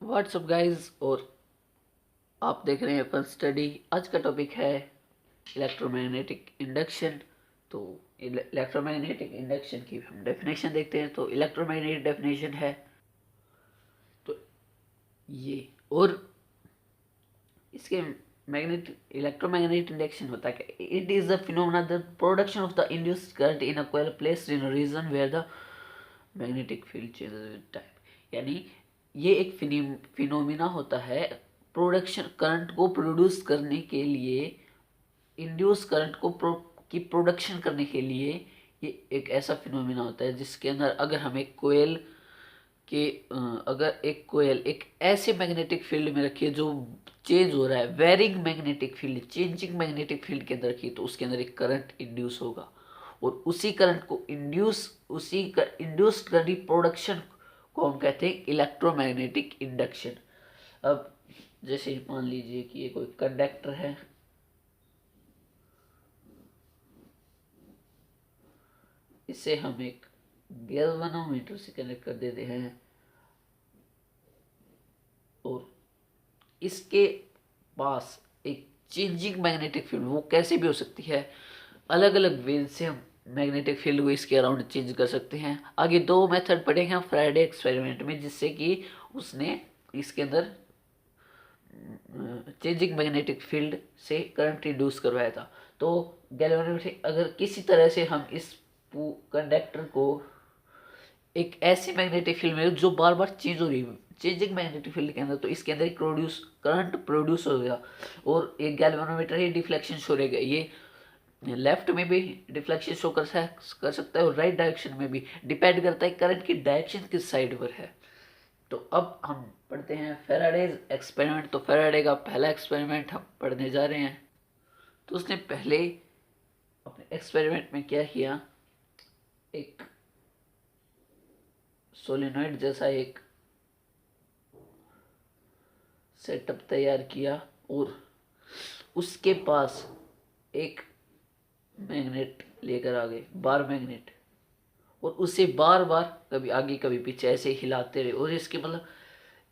WhatsApp guys, और आप देख रहे हैं अपन स्टडी। आज का टॉपिक है इलेक्ट्रोमैग्नेटिक इंडक्शन। तो इलेक्ट्रोमैग्नेटिक इंडक्शन की हम डेफिनेशन देखते हैं। तो इलेक्ट्रोमैग्नेटिक डेफिनेशन है तो ये, और इसके मैग्नेटिक इलेक्ट्रोमैग्नेटिक इंडक्शन होता है। It is the phenomena the production of the induced current in a coil placed in a region where the magnetic field changes with time. यानी ये एक फिनोमिना होता है प्रोडक्शन करंट को प्रोड्यूस करने के लिए, इंड्यूस करंट को की प्रोडक्शन करने के लिए। ये एक ऐसा फिनोमिना होता है जिसके अंदर अगर हम एक कोयल के अगर एक कोयल एक ऐसे मैग्नेटिक फील्ड में रखिए जो चेंज हो रहा है, varying magnetic field, changing magnetic field के अंदर रखिए, तो उसके अंदर एक करंट इंड्यूस होगा। और उसी करंट को इंड्यूस्ड करंट प्रोडक्शन को हम कहते हैं इलेक्ट्रोमैग्नेटिक इंडक्शन। अब जैसे मान लीजिए कि ये कोई कंडक्टर है, इसे हम एक गैल्वेनोमीटर से कनेक्ट कर देते हैं, और इसके पास एक चेंजिंग मैग्नेटिक फील्ड, वो कैसे भी हो सकती है, अलग अलग वे से हम मैग्नेटिक फील्ड को इसके अराउंड चेंज कर सकते हैं। आगे दो मेथड पढ़ेंगे हम फ्राइडे एक्सपेरिमेंट में, जिससे कि उसने इसके अंदर चेंजिंग मैग्नेटिक फील्ड से करंट इंड्यूस करवाया था। तो गैल्वेनोमीटर, अगर किसी तरह से हम इस कंडक्टर को एक ऐसी मैग्नेटिक फील्ड में जो बार बार चेंज हो रही है, चेंजिंग मैग्नेटिक फील्ड के अंदर, तो इसके अंदर एक करंट प्रोड्यूस हो गया। और एक गैल्वेनोमीटर ही डिफ्लेक्शन शो रहेगा, ये लेफ्ट में भी डिफ्लेक्शन शो कर सकता है और राइट डायरेक्शन में भी, डिपेंड करता है करंट की डायरेक्शन किस साइड पर है। तो अब हम पढ़ते हैं फेराडेज एक्सपेरिमेंट। तो फेराडे का पहला एक्सपेरिमेंट हम पढ़ने जा रहे हैं। तो उसने पहले अपने एक्सपेरिमेंट में क्या किया, एक सोलेनॉइड जैसा एक सेटअप तैयार किया, और उसके पास एक मैग्नेट लेकर आ गए, बार मैग्नेट, और उसे बार बार कभी आगे कभी पीछे ऐसे हिलाते रहे, और इसके मतलब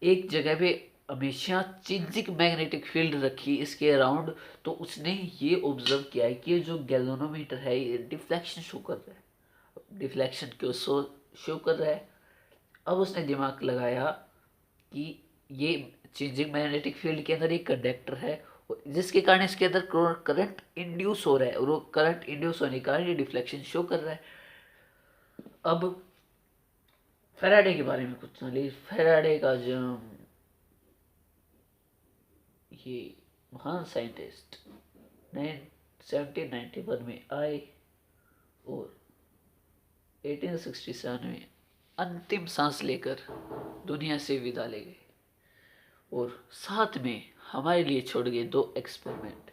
एक जगह पे हमेशा चेंजिंग मैग्नेटिक फील्ड रखी इसके अराउंड। तो उसने ये ऑब्जर्व किया है कि जो गैल्वेनोमीटर है ये डिफ्लेक्शन शो कर रहा है, डिफ्लेक्शन क्यों शो कर रहा है। अब उसने दिमाग लगाया कि ये चेंजिंग मैग्नेटिक फील्ड के अंदर एक कंडक्टर है, जिसके कारण इसके अंदर करंट इंड्यूस हो रहा है, और वो करंट इंड्यूस होने के कारण ये डिफ्लेक्शन शो कर रहा है। अब फेराडे के बारे में कुछ नॉलेज। फेराडे का जो ये महान साइंटिस्ट 1791 में आए, और 1867 में अंतिम सांस लेकर दुनिया से विदा ले गए, और साथ में हमारे लिए छोड़ गए दो एक्सपेरिमेंट।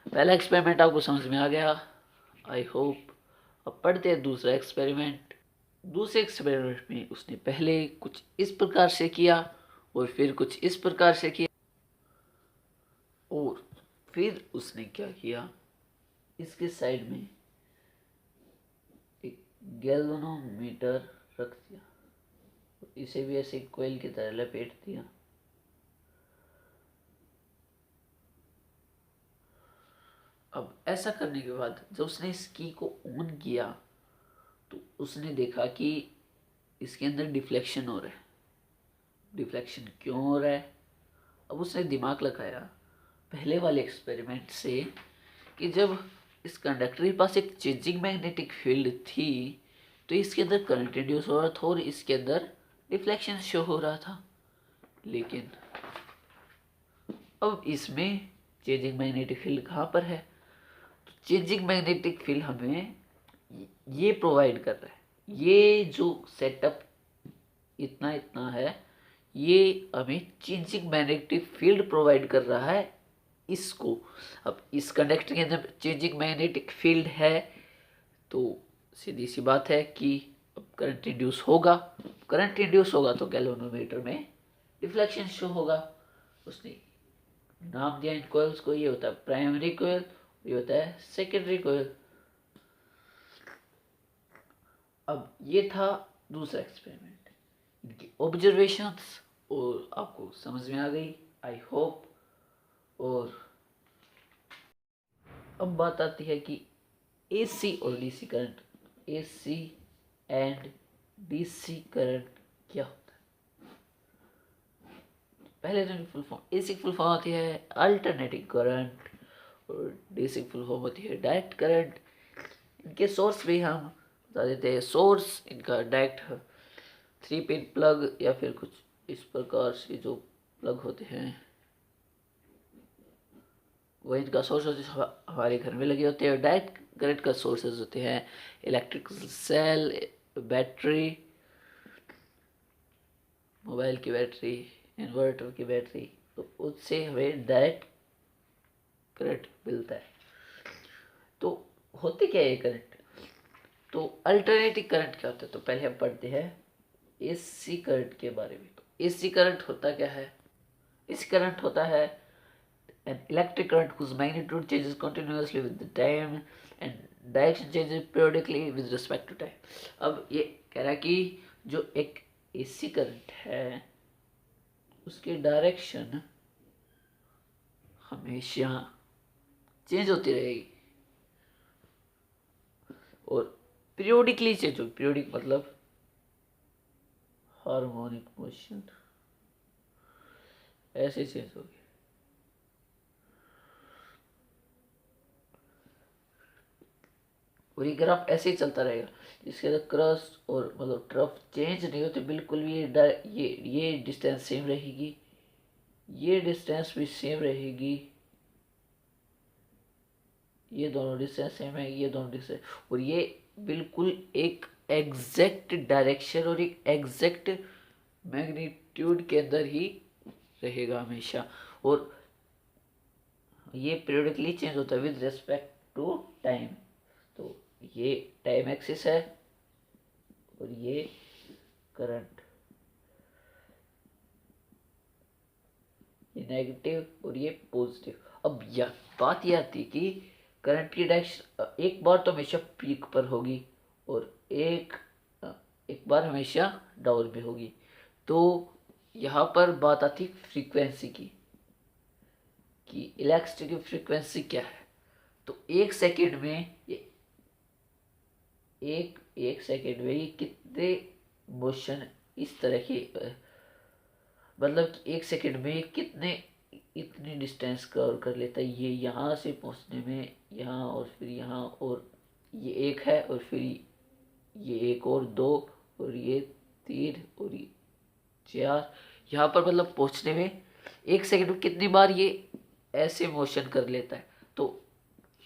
पहला एक्सपेरिमेंट आपको समझ में आ गया, आई होप। अब पढ़ते हैं दूसरा एक्सपेरिमेंट। दूसरे एक्सपेरिमेंट में उसने पहले कुछ इस प्रकार से किया, और फिर कुछ इस प्रकार से किया, और फिर उसने क्या किया, इसके साइड में एक गैल्वेनोमीटर रख दिया, इसे भी ऐसे कोयल की तरह लपेट दिया। अब ऐसा करने के बाद जब उसने इस की को ऑन किया, तो उसने देखा कि इसके अंदर डिफ्लेक्शन हो रहा है। डिफ्लेक्शन क्यों हो रहा है? अब उसने दिमाग लगाया पहले वाले एक्सपेरिमेंट से कि जब इस कंडक्टर के पास एक चेंजिंग मैग्नेटिक फील्ड थी, तो इसके अंदर करंट इंड्यूस हो रहा था और इसके अंदर डिफ्लेक्शन शो हो रहा था। लेकिन अब इसमें चेंजिंग मैग्नेटिक फील्ड कहाँ पर है? तो चेंजिंग मैग्नेटिक फील्ड हमें ये प्रोवाइड कर रहा है, ये जो सेटअप इतना इतना है, ये हमें चेंजिंग मैग्नेटिक फील्ड प्रोवाइड कर रहा है इसको। अब इस कंडक्टर के अंदर चेंजिंग मैग्नेटिक फील्ड है, तो सीधी सी बात है कि अब करंट इंड्यूस होगा। करंट इंड्यूस होगा तो गैल्वेनोमीटर में रिफ्लेक्शन शो होगा। उसने नाम दिया इन कोयल्स को, ये होता है प्राइमरी कोयल, ये होता है सेकेंडरी कोयल। अब ये था दूसरा एक्सपेरिमेंट, इनकी ऑब्जर्वेशंस और आपको समझ में आ गई, आई होप। और अब बात आती है कि एसी और DC current, AC and DC current क्या होता है। पहले तो full form, AC full form होती है अल्टरनेटिंग करंट और डीसी फुल फॉर्म होती है डायरेक्ट करंट। इनके सोर्स भी हम बता देते हैं। सोर्स इनका डायरेक्ट 3 पिन प्लग या फिर कुछ इस प्रकार से जो प्लग होते हैं वो इनका सोर्स होते हैं, हमारे घर में लगे होते हैं। डायरेक्ट करंट का सोर्सेज होते हैं इलेक्ट्रिक सेल, बैटरी, मोबाइल की बैटरी, इन्वर्टर की बैटरी, तो उससे हमें डायरेक्ट करंट मिलता है। तो होती क्या है ये करंट? तो अल्टरनेटिंग करंट क्या होता है? तो पहले हम पढ़ते हैं एसी करंट के बारे में। तो एसी करंट होता क्या है? एसी करंट होता है an electric current whose magnitude changes continuously with the time and direction changes periodically with respect to time। अब ये कह रहा है कि जो एक एसी करंट है उसकी डायरेक्शन हमेशा चेंज होती रहेगी और पीरियोडिकली चेंज होगी। पीरियोडिक मतलब हार्मोनिक मोशन, ऐसे चेंज होगी। और ये ग्राफ ऐसे ही चलता रहेगा जिसके अंदर क्रॉस और मतलब ट्रफ चेंज नहीं होते बिल्कुल भी। ये डिस्टेंस सेम रहेगी, ये डिस्टेंस भी सेम रहेगी, ये दोनों डिस्टेंस सेम है, ये दोनों डिस्टेंस, और ये बिल्कुल एक एग्जैक्ट डायरेक्शन और एक एग्जैक्ट मैग्नीट्यूड के अंदर ही रहेगा हमेशा। और ये पीरियडिकली चेंज होता है विद रिस्पेक्ट टू टाइम। तो ये टाइम एक्सिस है और ये करंट, ये नेगेटिव और ये पॉजिटिव। अब यह बात यह आती है कि करंट की डायरेक्शन एक बार तो हमेशा पीक पर होगी और एक बार हमेशा डाउन पे होगी। तो यहाँ पर बात आती है फ्रीक्वेंसी की कि इलेक्ट्रिसिटी की फ्रीक्वेंसी क्या है। तो एक सेकेंड में ये एक सेकेंड में ये कितने मोशन इस तरह की मतलब कि एक सेकेंड में कितने इतनी डिस्टेंस कवर कर लेता है। ये यहाँ से पहुँचने में, यहाँ और फिर यहाँ, और ये एक है और फिर ये एक और दो और ये 3 और ये 4, यहाँ पर मतलब पहुँचने में एक सेकेंड में कितनी बार ये ऐसे मोशन कर लेता है। तो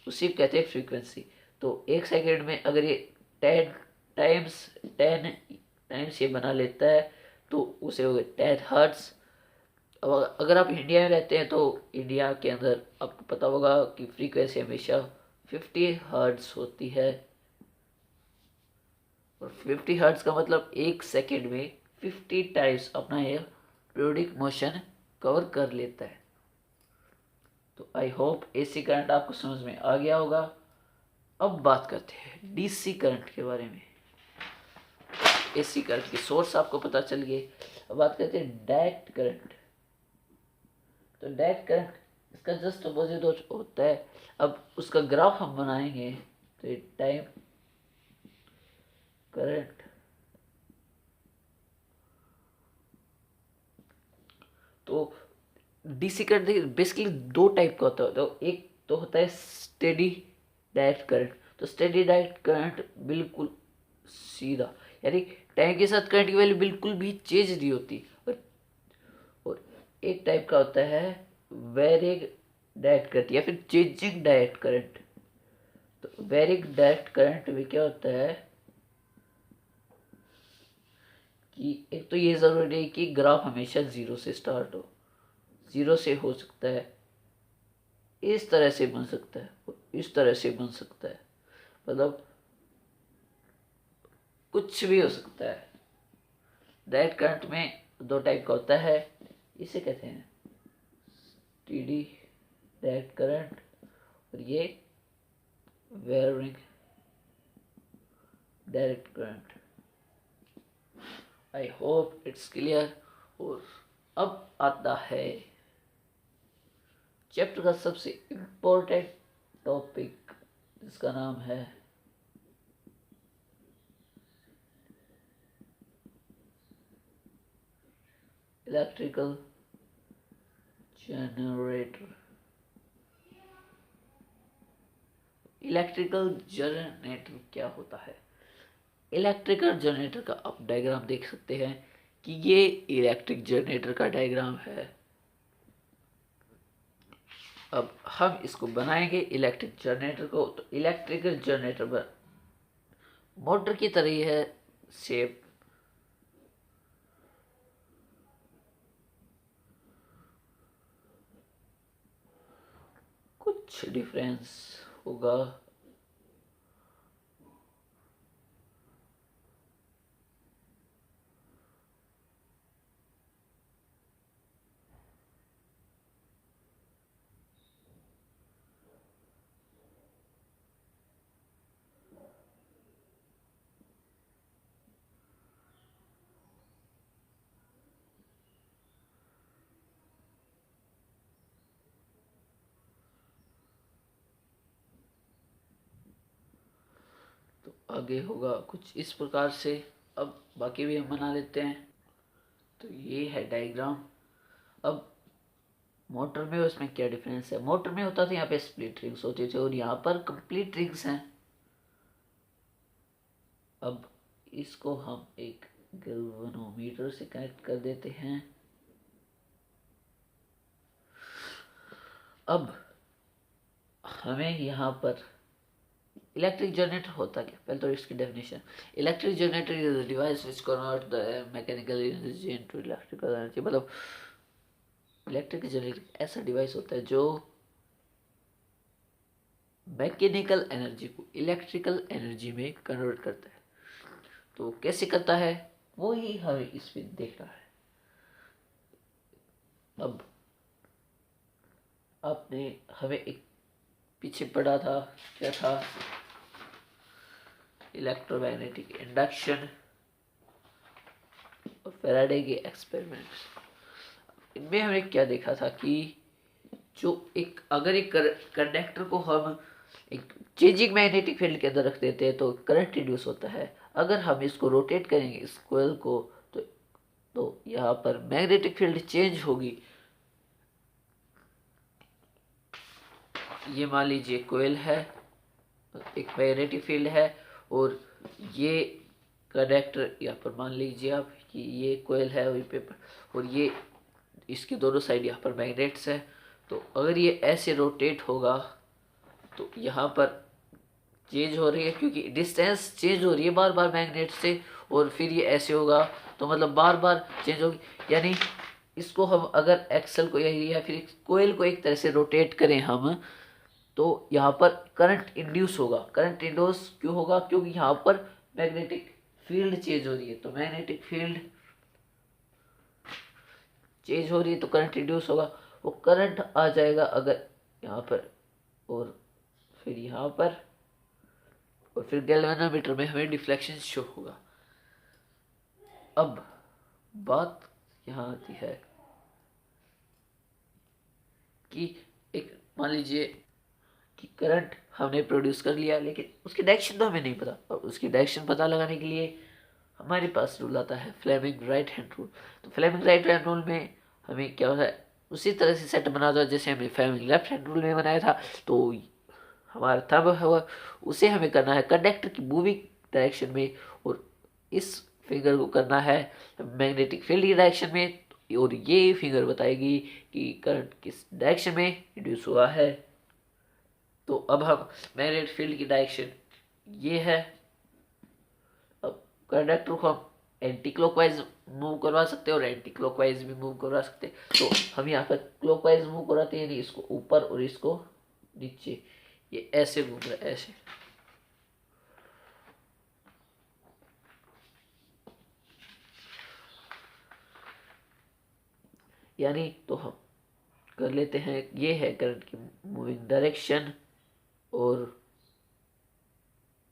उसी को कहते हैं फ्रीक्वेंसी। तो एक सेकेंड में अगर ये 10 टाइम्स ये बना लेता है तो उसे हो गए 10 हर्ट्ज। अब अगर आप इंडिया में रहते हैं तो इंडिया के अंदर आपको पता होगा कि फ्रीक्वेंसी हमेशा 50 हर्ट्ज होती है। और 50 हर्ट्ज का मतलब एक सेकेंड में 50 टाइम्स अपना ये पीरियोडिक मोशन कवर कर लेता है। तो आई होप एसी करंट आपको समझ में आ गया होगा। अब बात करते हैं डीसी करंट के बारे में। एसी करंट की सोर्स आपको पता चल गई। अब बात करते हैं डायरेक्ट करंट। तो डायरेक्ट करंट इसका जस्ट अपोजिट होता है। अब उसका ग्राफ हम बनाएंगे तो ये टाइम करंट, तो डीसी करंट देखिए बेसिकली 2 टाइप का होता है। तो एक तो होता है स्टेडी डायरेक्ट करंट। तो स्टेडी डायरेक्ट करंट बिल्कुल सीधा, यानी टाइम के साथ करंट की वैल्यू बिल्कुल भी चेंज नहीं होती। और एक टाइप का होता है वेरिंग डायरेक्ट करंट या फिर चेंजिंग डायरेक्ट करंट। तो वेरिंग डायरेक्ट करंट में क्या होता है कि एक तो ये ज़रूरी है कि ग्राफ हमेशा 0 से स्टार्ट हो। 0 से हो सकता है, इस तरह से बन सकता है, इस तरह से बन सकता है, मतलब कुछ भी हो सकता है। डायरेक्ट करंट में 2 टाइप का होता है, इसे कहते हैं स्टेडी डायरेक्ट करंट और ये varying direct current. I hope it's clear. और अब आता है चैप्टर का सबसे इम्पोर्टेंट टॉपिक, जिसका नाम है इलेक्ट्रिकल जनरेटर। इलेक्ट्रिकल जनरेटर क्या होता है? इलेक्ट्रिकल जनरेटर का आप डायग्राम देख सकते हैं कि ये इलेक्ट्रिक जनरेटर का डायग्राम है। अब हम इसको बनाएंगे इलेक्ट्रिक जनरेटर को। तो इलेक्ट्रिकल जनरेटर पर मोटर की तरह ही है शेप। कुछ डिफरेंस होगा। तो आगे होगा कुछ इस प्रकार से। अब बाकी भी हम बना लेते हैं। तो ये है डायग्राम। अब मोटर में उसमें क्या डिफरेंस है? मोटर में होता था यहाँ पे स्प्लिट रिंग्स होती थी और यहाँ पर कंप्लीट रिंग्स हैं। अब इसको हम एक गैल्वेनोमीटर से कनेक्ट कर देते हैं। अब हमें यहाँ पर इलेक्ट्रिक जनरेटर होता क्या, पहले तो इसकी definition. Electric generator is a device which convert the mechanical energy into electrical energy. मतलब इलेक्ट्रिक जनरेटर ऐसा डिवाइस होता है जो मैकेनिकल एनर्जी को इलेक्ट्रिकल एनर्जी में कन्वर्ट करता है। तो कैसे करता है वो ही हमें इसमें देखना है। अब आपने हमें एक पीछे पढ़ा था, क्या था? इलेक्ट्रोमैग्नेटिक इंडक्शन और फैराडे के एक्सपेरिमेंट्स। इनमें हमने क्या देखा था कि जो अगर एक कंडक्टर को हम एक चेंजिंग मैग्नेटिक फील्ड के अंदर रख देते हैं तो करंट इंड्यूस होता है। अगर हम इसको रोटेट करेंगे इस कोयल को तो यहाँ पर मैग्नेटिक फील्ड चेंज होगी। ये मान लीजिए कोयल है, एक मैग्नेटिक फील्ड है और ये कंडक्टर यहाँ पर मान लीजिए आप कि ये कोयल है और ये इसके दोनों साइड यहाँ पर मैग्नेट्स है। तो अगर ये ऐसे रोटेट होगा तो यहाँ पर चेंज हो रही है क्योंकि डिस्टेंस चेंज हो रही है बार बार मैग्नेट से, और फिर ये ऐसे होगा तो मतलब बार बार चेंज होगी। यानी इसको हम अगर एक्सल को या फिर कोयल को एक तरह से रोटेट करें हम तो यहाँ पर करंट इंड्यूस होगा। करंट इंड्यूस क्यों होगा? क्योंकि यहाँ पर मैग्नेटिक फील्ड चेंज हो रही है। तो मैग्नेटिक फील्ड चेंज हो रही है तो करंट इंड्यूस होगा। वो करंट आ जाएगा अगर यहाँ पर और फिर यहाँ पर, और फिर गैल्वेनोमीटर में हमें डिफ्लेक्शन शो होगा। अब बात यहाँ आती है कि एक मान लीजिए कि करंट हमने प्रोड्यूस कर लिया लेकिन उसकी डायरेक्शन तो हमें नहीं पता, और उसकी डायरेक्शन पता लगाने के लिए हमारे पास रूल आता है फ्लेमिंग राइट हैंड रूल। तो फ्लेमिंग राइट हैंड रूल में हमें क्या होता है उसी तरह से सेट बना था जैसे हमने फ्लेमिंग लेफ्ट हैंड रूल में बनाया था। तो हमारा थंब है उसे हमें करना है कंडक्टर की मूविंग डायरेक्शन में, और इस फिंगर को करना है मैग्नेटिक फील्ड की डायरेक्शन में, और ये फिंगर बताएगी कि करंट किस डायरेक्शन में इंड्यूस हुआ है। तो अब हम मैग्नेटिक फील्ड की डायरेक्शन ये है। अब कंडक्टर को हम एंटी क्लॉकवाइज मूव करवा सकते हैं और एंटी क्लॉकवाइज भी मूव करवा सकते हैं। तो हम यहाँ पर क्लॉकवाइज मूव कराते हैं, यानी इसको ऊपर और इसको नीचे, ये ऐसे घूम रहा है ऐसे। यानी तो हम कर लेते हैं, ये है करंट की मूविंग डायरेक्शन और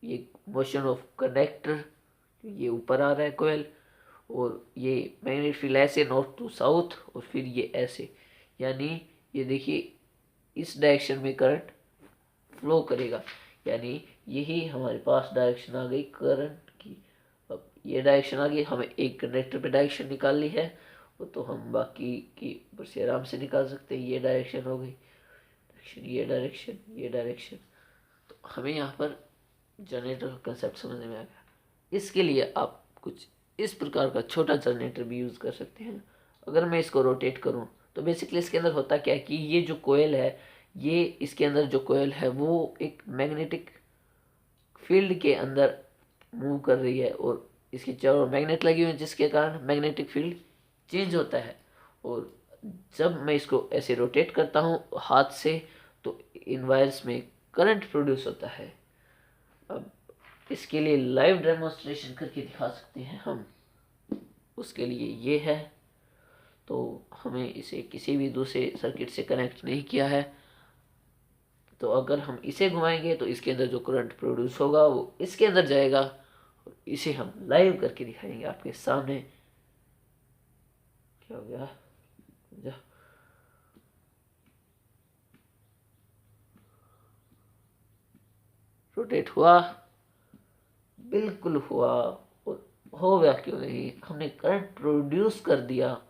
ये मोशन ऑफ कंडक्टर, ये ऊपर आ रहा है कोयल, और ये मैग्नेटिक फील्ड ऐसे नॉर्थ टू साउथ और फिर ये ऐसे, यानी ये देखिए इस डायरेक्शन में करंट फ्लो करेगा, यानी यही हमारे पास डायरेक्शन आ गई करंट की। अब ये डायरेक्शन आ गई, हमें एक कंडक्टर पे डायरेक्शन निकालनी है, वो तो हम बाकी की ऊपर से आराम से निकाल सकते हैं। ये डायरेक्शन हो गई, ये डायरेक्शन, ये डायरेक्शन। तो हमें यहाँ पर जनरेटर का कंसेप्ट समझ में आ गया। इसके लिए आप कुछ इस प्रकार का छोटा जनरेटर भी यूज़ कर सकते हैं। अगर मैं इसको रोटेट करूँ तो बेसिकली इसके अंदर होता क्या है कि ये जो कोयल है, ये इसके अंदर जो कोयल है वो एक मैग्नेटिक फील्ड के अंदर मूव कर रही है और इसके चारों मैग्नेट लगी हुई है, जिसके कारण मैग्नेटिक फील्ड चेंज होता है। और जब मैं इसको ऐसे रोटेट करता हूँ हाथ से तो इन वायर्स में करंट प्रोड्यूस होता है। अब इसके लिए लाइव डेमोन्स्ट्रेशन करके दिखा सकते हैं हम। उसके लिए ये है, तो हमें इसे किसी भी दूसरे सर्किट से कनेक्ट नहीं किया है, तो अगर हम इसे घुमाएंगे तो इसके अंदर जो करंट प्रोड्यूस होगा वो इसके अंदर जाएगा और इसे हम लाइव करके दिखाएंगे आपके सामने। क्या हो गया, रोटेट हुआ, बिल्कुल हुआ, और हो गया क्यों नहीं, हमने करंट प्रोड्यूस कर दिया।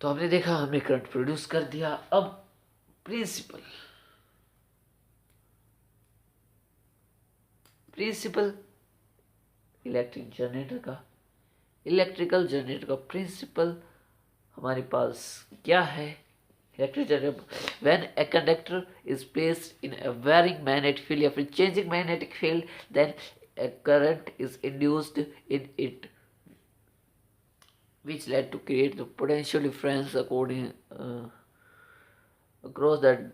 तो हमने देखा हमने करंट प्रोड्यूस कर दिया। अब प्रिंसिपल इलेक्ट्रिकल जनरेटर का प्रिंसिपल हमारे पास क्या है। Electric generator, when a conductor is placed in a varying magnetic field या फिर changing magnetic field, then a current is induced in it which led to create the potential difference according across the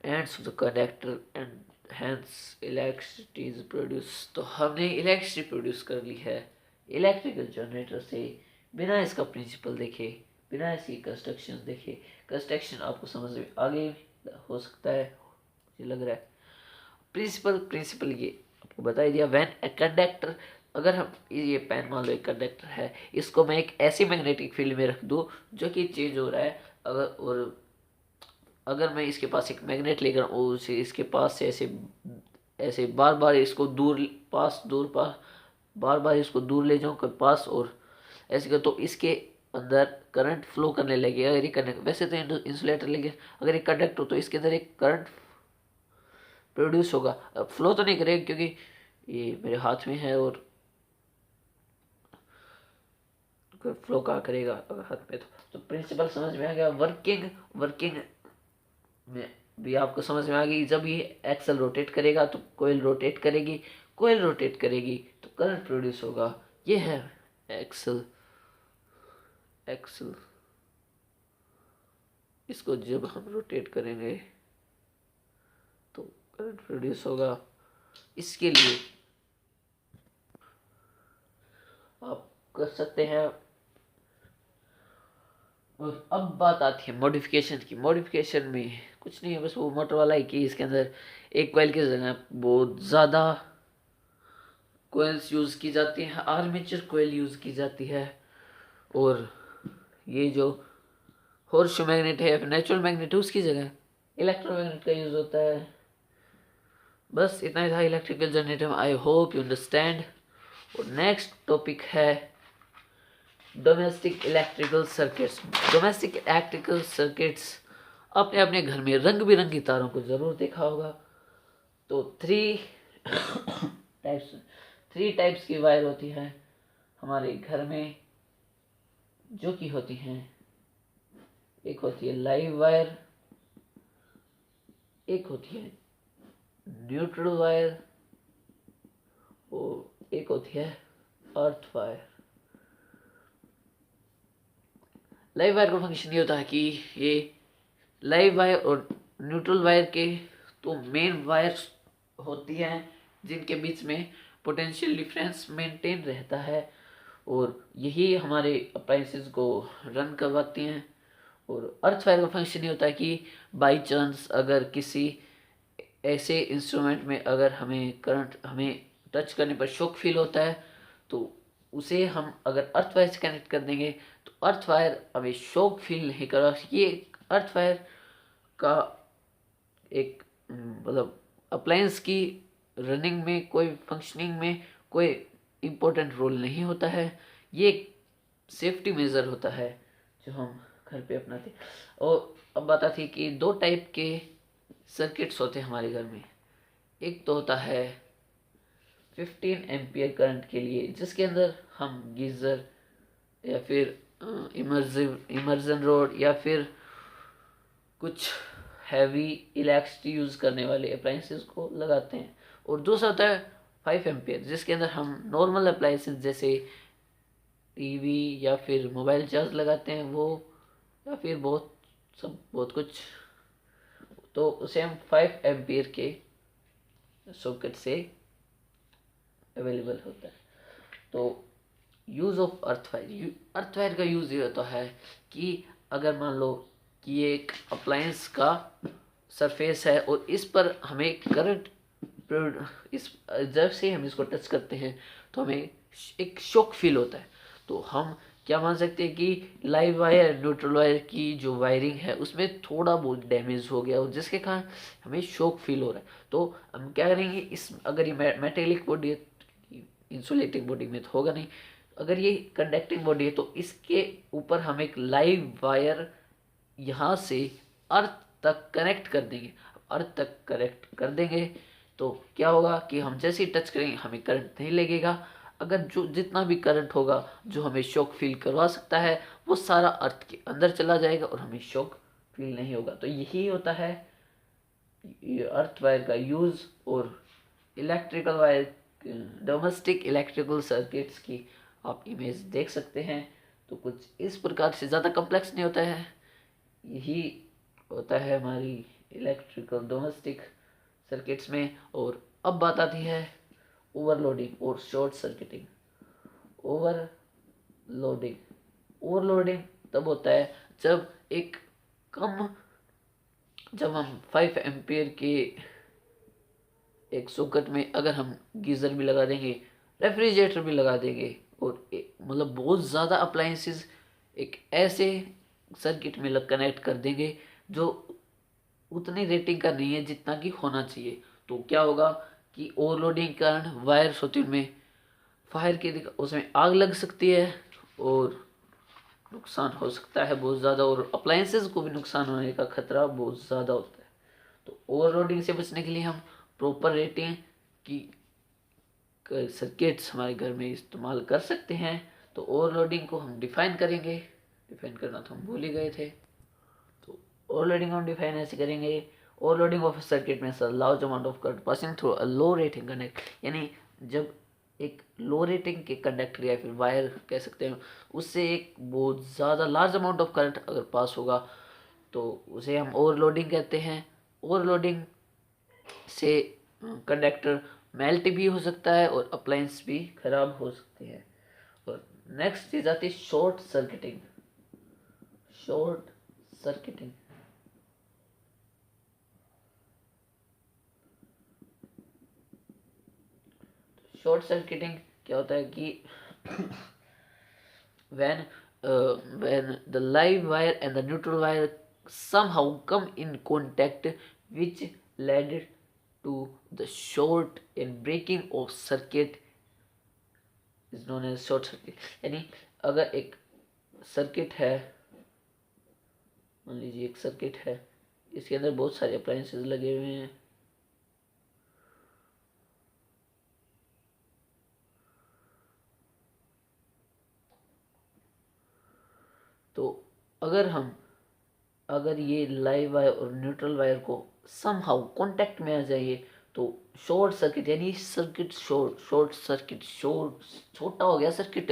ends of the conductor and hence electricity is produced। तो हमने electricity produce कर ली है electrical generator से, बिना इसका principal देखे, बिना इसकी कंस्ट्रक्शन देखे। कंस्ट्रक्शन आपको समझ में आगे हो सकता है, मुझे लग रहा है। प्रिंसिपल ये आपको बता ही दिया। व्हेन ए कंडक्टर, अगर हम ये पेन मान लो एक कंडक्टर है, इसको मैं एक ऐसी मैग्नेटिक फील्ड में रख दूँ जो कि चेंज हो रहा है, अगर मैं इसके पास एक मैग्नेट लेकर उसे इसके पास से ऐसे ऐसे बार बार इसको बार बार इसको दूर ले जाऊँ के पास और ऐसे कर, तो इसके अंदर करंट फ्लो करने लगेगा। अगर ये कंडक्टर, वैसे तो इंसुलेटर लेंगे, अगर एक कंडक्टर तो इसके अंदर एक करंट प्रोड्यूस होगा। फ्लो तो नहीं करेगा क्योंकि ये मेरे हाथ में है, और फ्लो कहाँ करेगा अगर हाथ में, तो प्रिंसिपल समझ में आ गया। वर्किंग में भी आपको समझ में आ गई। जब ये एक्सल रोटेट करेगा तो कोयल रोटेट करेगी तो करंट प्रोड्यूस होगा। ये है एक्सल। इसको जब हम रोटेट करेंगे तो करंट प्रोड्यूस होगा। इसके लिए आप कर सकते हैं। और अब बात आती है मॉडिफिकेशन की। मॉडिफिकेशन में कुछ नहीं है, बस वो मोटर वाला ही कि इसके अंदर एक कोयल की जगह बहुत ज़्यादा कोयल्स यूज़ की जाती हैं, आर्मेचर कोयल यूज़ की जाती है। और ये जो हॉर्स मैग्नेट है या फिर नेचुरल मैग्नेट है, उसकी जगह इलेक्ट्रोमैग्नेट का यूज़ होता है। बस इतना ही था electrical generator. I hope you understand. और नेक्स्ट टॉपिक है डोमेस्टिक इलेक्ट्रिकल सर्किट्स। आपने अपने घर में रंग बिरंगी तारों को ज़रूर देखा होगा। तो थ्री टाइप्स की वायर होती हैं हमारे घर में, जो कि होती हैं, एक होती है लाइव वायर, एक होती है न्यूट्रल वायर, और एक होती है अर्थ वायर। लाइव वायर का फंक्शन ये होता है कि ये लाइव वायर और न्यूट्रल वायर के तो मेन वायर्स होती हैं जिनके बीच में पोटेंशियल डिफरेंस मेंटेन रहता है, और यही हमारे अप्लायंसेस को रन करवाती हैं। और अर्थ वायर का फंक्शन ये होता है कि बाई चांस अगर किसी ऐसे इंस्ट्रूमेंट में अगर हमें करंट, हमें टच करने पर शॉक फील होता है, तो उसे हम अगर अर्थ वायर से कनेक्ट कर देंगे तो अर्थ वायर हमें शॉक फील नहीं करा। ये अर्थ वायर का एक मतलब अप्लायंस की रनिंग में, कोई फंक्शनिंग में कोई इम्पोर्टेंट रोल नहीं होता है। ये एक सेफ्टी मेजर होता है जो हम घर पे अपनाते। और अब बात आती है कि दो टाइप के सर्किट्स होते हैं हमारे घर में। एक तो होता है 15 एम्पियर करंट के लिए, जिसके अंदर हम गीज़र या फिर इमर्जन रोड या फिर कुछ हैवी इलेक्ट्रिसिटी यूज़ करने वाले अप्लाइंसेस को लगाते हैं। और दूसरा होता है 5 एम्पियर, जिसके अंदर हम नॉर्मल अप्लाइंसेस जैसे टीवी या फिर मोबाइल चार्ज लगाते हैं, वो या फिर बहुत कुछ, तो उसे हम 5 एम्पियर के सॉकेट से अवेलेबल होता है। तो यूज़ ऑफ अर्थ वायर का यूज़ ये होता है कि अगर मान लो कि ये एक अप्लायंस का सरफेस है और इस पर हमें करंट, इस जब से हम इसको टच करते हैं तो हमें एक शॉक फील होता है। तो हम क्या मान सकते हैं कि लाइव वायर, न्यूट्रल वायर की जो वायरिंग है उसमें थोड़ा बहुत डैमेज हो गया और जिसके कारण हमें शॉक फील हो रहा है। तो हम क्या करेंगे, इस अगर ये मेटेलिक बॉडी है, इंसुलेटिंग बॉडी में तो होगा नहीं, अगर ये कंडक्टिंग बॉडी है तो इसके ऊपर हम एक लाइव वायर यहाँ से अर्थ तक कनेक्ट कर देंगे। अर्थ तक कनेक्ट कर देंगे तो क्या होगा कि हम जैसे ही टच करेंगे हमें करंट नहीं लगेगा। अगर जो जितना भी करंट होगा जो हमें शॉक फील करवा सकता है वो सारा अर्थ के अंदर चला जाएगा और हमें शॉक फील नहीं होगा। तो यही होता है ये अर्थ वायर का यूज़। और electrical wire, domestic electrical circuits की आप इमेज देख सकते हैं। तो कुछ इस प्रकार से, ज़्यादा कॉम्प्लेक्स नहीं होता है, यही होता है हमारी इलेक्ट्रिकल डोमेस्टिक सर्किट्स में। और अब बात आती है ओवरलोडिंग और शॉर्ट सर्किटिंग। ओवरलोडिंग ओवरलोडिंग तब होता है जब जब हम 5 एम्पियर के एक सॉकेट में अगर हम गीज़र भी लगा देंगे, रेफ्रिजरेटर भी लगा देंगे और मतलब बहुत ज़्यादा अप्लायंसेस एक ऐसे सर्किट में कनेक्ट कर देंगे जो उतनी रेटिंग का नहीं है जितना कि होना चाहिए। तो क्या होगा कि ओवरलोडिंग के कारण वायर होती में फायर की उसमें आग लग सकती है और नुकसान हो सकता है बहुत ज़्यादा, और अप्लायंसेस को भी नुकसान होने का खतरा बहुत ज़्यादा होता है। तो ओवरलोडिंग से बचने के लिए हम प्रॉपर रेटिंग की सर्किट्स हमारे घर में इस्तेमाल कर सकते हैं। तो ओवरलोडिंग को हम डिफाइन करेंगे, डिफाइन करना तो हम भूल ही गए थे। तो ओवरलोडिंग हम डिफाइन ऐसे करेंगे, ओवरलोडिंग ऑफ सर्किट में large amount of current passing through a low rating connect, यानी जब एक लो रेटिंग के कंडक्टर या फिर वायर कह सकते हैं उससे एक बहुत ज़्यादा लार्ज अमाउंट ऑफ करंट अगर पास होगा तो उसे हम ओवरलोडिंग कहते हैं। ओवरलोडिंग से कंडक्टर मेल्ट भी हो सकता है और अप्लायंस भी खराब हो सकते हैं। और नेक्स्ट चीज आती है short circuiting. Short circuiting short circuiting क्या होता है कि when the live wire and the neutral wire somehow come in contact, which led to the short and breaking of circuit is known as short circuit। यानी अगर एक circuit है, मान लीजिए एक सर्किट है, इसके अंदर बहुत सारे अप्लायंसेस लगे हुए हैं, तो अगर ये लाइव वायर और न्यूट्रल वायर को समहाउ कांटेक्ट में आ जाइए तो शॉर्ट सर्किट, यानी सर्किट शॉर्ट सर्किट, छोटा हो गया सर्किट,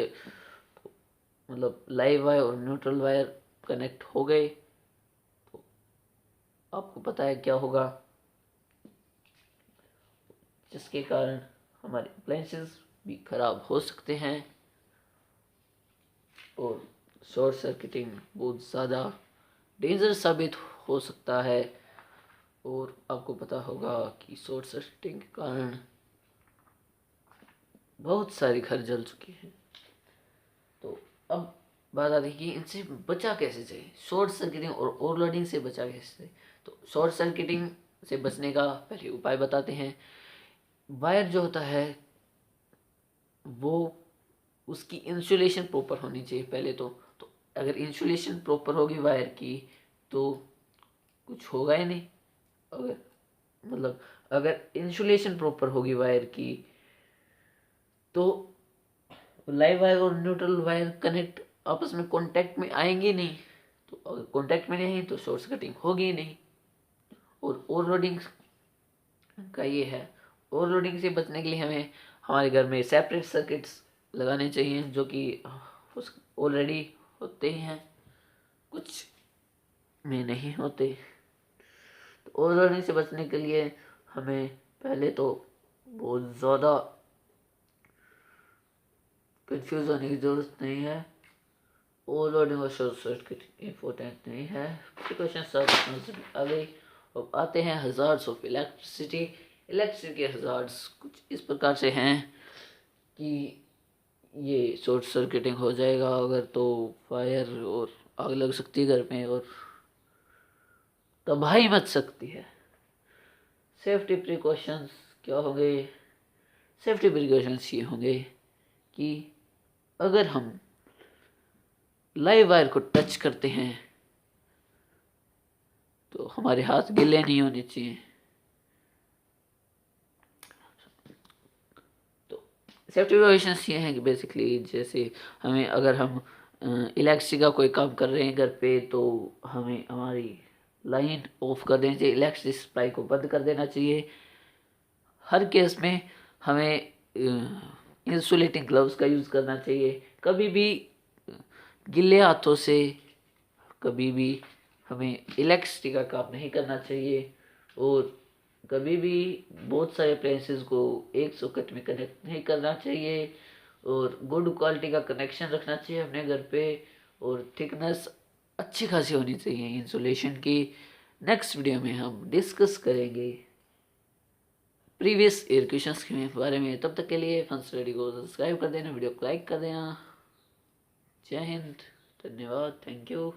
मतलब लाइव वायर और न्यूट्रल वायर कनेक्ट हो गए तो आपको पता है क्या होगा, जिसके कारण हमारे अप्लायंसेस भी खराब हो सकते हैं। और शॉर्ट सर्किटिंग बहुत ज़्यादा डेंजर साबित हो सकता है। और आपको पता होगा कि शॉर्ट सर्किटिंग के कारण बहुत सारे घर जल चुके हैं। तो अब बात आती है कि इनसे बचा कैसे जाए, शॉर्ट सर्किटिंग और ओवरलोडिंग से बचा कैसे जाए। तो शॉर्ट सर्किटिंग से बचने का पहले उपाय बताते हैं। वायर जो होता है वो उसकी इंसुलेशन प्रॉपर होनी चाहिए पहले तो अगर इंसुलेशन प्रॉपर होगी वायर की तो कुछ होगा ही नहीं। अगर मतलब अगर इंसुलेशन प्रॉपर होगी वायर की तो लाइव वायर और न्यूट्रल वायर कनेक्ट आपस में कांटेक्ट में आएंगे नहीं। तो अगर कांटेक्ट में नहीं तो शॉर्ट सर्किटिंग होगी ही नहीं। और ओवरलोडिंग का ये है, ओवरलोडिंग से बचने के लिए हमें हमारे घर में सेपरेट सर्किट्स लगाने चाहिए जो कि उस ऑलरेडी होते ही हैं, कुछ में नहीं होते। तो ओवरलोडिंग से बचने के लिए हमें पहले तो बहुत ज़्यादा कंफ्यूज होने की ज़रूरत नहीं है। ओवरलोडिंग और शॉर्ट सर्किट इम्पोर्टेंट नहीं है, प्रिकॉशंस आ गई। अब आते हैं हज़ार्ड्स ऑफ इलेक्ट्रिसिटी। इलेक्ट्रिसिटी के हज़ार्ड्स कुछ इस प्रकार से हैं कि ये शॉर्ट सर्किटिंग हो जाएगा अगर तो फायर और आग लग सकती है घर में और तबाही मच सकती है। सेफ्टी प्रिकॉशंस क्या होंगे? सेफ्टी प्रिकॉशंस ये होंगे कि अगर हम लाइव वायर को टच करते हैं तो हमारे हाथ गीले नहीं होने चाहिए। तो सेफ्टी प्रिकॉशंस ये हैं कि बेसिकली जैसे हमें अगर हम इलेक्ट्रिसिटी का कोई काम कर रहे हैं घर पे तो हमें हमारी लाइन ऑफ कर देनी चाहिए, इलेक्ट्रिसिटी सप्लाई को बंद कर देना चाहिए। हर केस में हमें इंसुलेटिंग ग्लव्स का यूज़ करना चाहिए। कभी भी गीले हाथों से कभी भी हमें इलेक्ट्रिसिटी का काम नहीं करना चाहिए। और कभी भी बहुत सारे अप्लायंसेस को एक सॉकेट में कनेक्ट नहीं करना चाहिए और गुड क्वालिटी का कनेक्शन रखना चाहिए अपने घर पे। और थिकनेस अच्छी खासी होनी चाहिए इंसुलेशन की। नेक्स्ट वीडियो में हम डिस्कस करेंगे प्रीवियस ईयर क्वेश्चंस के बारे में। तब तक के लिए फन स्टडी को सब्सक्राइब कर देना, वीडियो को लाइक कर देना। जय हिंद, धन्यवाद, थैंक यू।